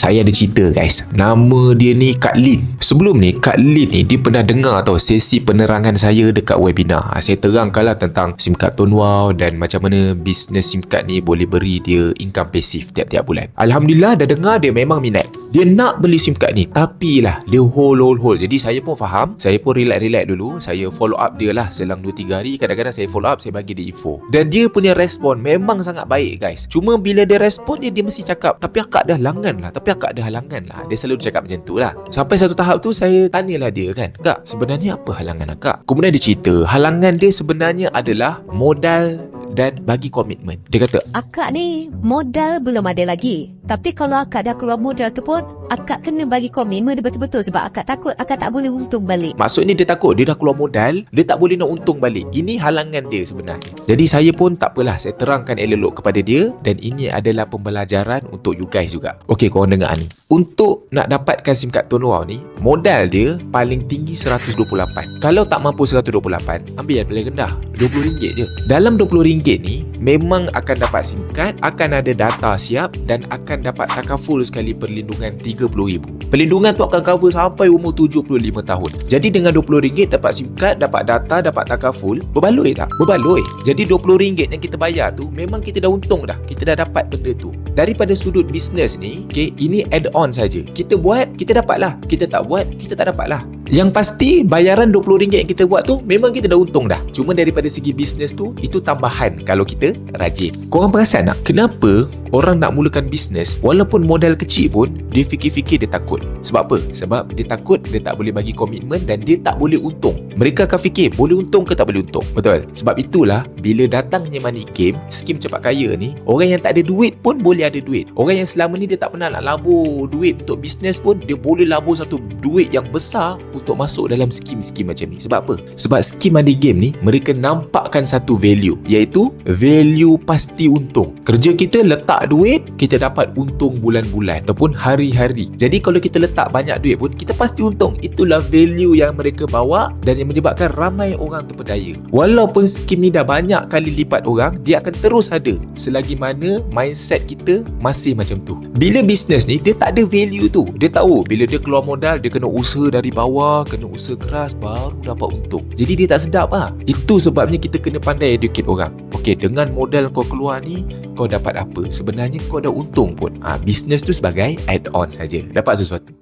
Saya ada cerita guys. Nama dia ni Kak Lin. Sebelum ni Kak Lin ni dia pernah dengar tau sesi penerangan saya dekat webinar. Saya terangkanlah tentang SIM card Tone Wow dan macam mana bisnes SIM card ni boleh beri dia income pasif tiap-tiap bulan. Alhamdulillah dah dengar, dia memang minat. Dia nak beli SIM card ni tapi lah dia hold. Jadi saya pun faham. Saya pun relax dulu. Saya follow up dia lah selang 2-3 hari. Kadang-kadang saya follow up, saya bagi dia info. Dan dia punya respon memang sangat baik guys. Cuma bila dia respon dia mesti cakap, tapi akak dah halangan lah. Dia selalu cakap macam tu lah. Sampai satu tahap tu saya tanyalah dia kan, Kak, sebenarnya apa halangan akak? Kemudian dia cerita, halangan dia sebenarnya adalah modal dan bagi komitmen. Dia kata, akak ni modal belum ada lagi. Tapi kalau akak dah keluar modal tu pun, akak kena bagi komitmen dia betul-betul. Sebab akak takut akak tak boleh untung balik. maksudnya dia takut, dia dah keluar modal, dia tak boleh nak untung balik. Ini halangan dia sebenarnya. Jadi saya pun tak apalah, saya terangkan elok kepada dia. Dan ini adalah pembelajaran untuk you guys juga. Okey, korang dengar ni. Untuk nak dapatkan SIM card Tone Wow ni, modal dia paling tinggi 128. Kalau tak mampu 128, ambil yang paling rendah, RM20 je. Dalam RM20 ni memang akan dapat SIM card, akan ada data siap dan akan dapat takaful sekali perlindungan RM30,000. Perlindungan tu akan cover sampai umur 75 tahun. Jadi dengan RM20 dapat SIM card, dapat data, dapat takaful, berbaloi tak? Berbaloi. Jadi RM20 yang kita bayar tu memang kita dah untung dah. Kita dah dapat benda tu. Daripada sudut bisnes ni, okay, ini add-on saja. Kita buat, kita dapat lah. Kita tak buat, kita tak dapat lah. Yang pasti bayaran RM20 yang kita buat tu memang kita dah untung dah. Cuma daripada segi bisnes tu, itu tambahan kalau kita rajin. Korang perasan tak? Kenapa orang nak mulakan bisnes walaupun modal kecil pun dia fikir-fikir dia takut? Sebab apa? Sebab dia takut dia tak boleh bagi komitmen dan dia tak boleh untung. Mereka akan fikir boleh untung ke tak boleh untung. Betul? Sebab itulah bila datangnya money game, skim cepat kaya ni, orang yang tak ada duit pun boleh ada duit. Orang yang selama ni dia tak pernah nak labur duit untuk bisnes pun dia boleh labur satu duit yang besar untuk masuk dalam skim-skim macam ni. Sebab apa? Sebab skim money game ni mereka nampakkan satu value, iaitu value pasti untung. Kerja kita letak duit, kita dapat untung bulan-bulan ataupun hari-hari. Jadi kalau kita letak banyak duit pun kita pasti untung. Itulah value yang mereka bawa dan yang menyebabkan ramai orang terpedaya. Walaupun skim ni dah banyak kali lipat orang, dia akan terus ada selagi mana mindset kita masih macam tu. Bila bisnes ni dia tak ada value tu. Dia tahu bila dia keluar modal dia kena usaha dari bawah, kena usaha keras baru dapat untung. Jadi dia tak sedap lah. Itu sebabnya kita kena pandai educate orang. Okey, dengan modal kau keluar ni kau dapat apa? Sebenarnya kau dah untung pun. Bisnes tu sebagai add-on saja. Dapat sesuatu.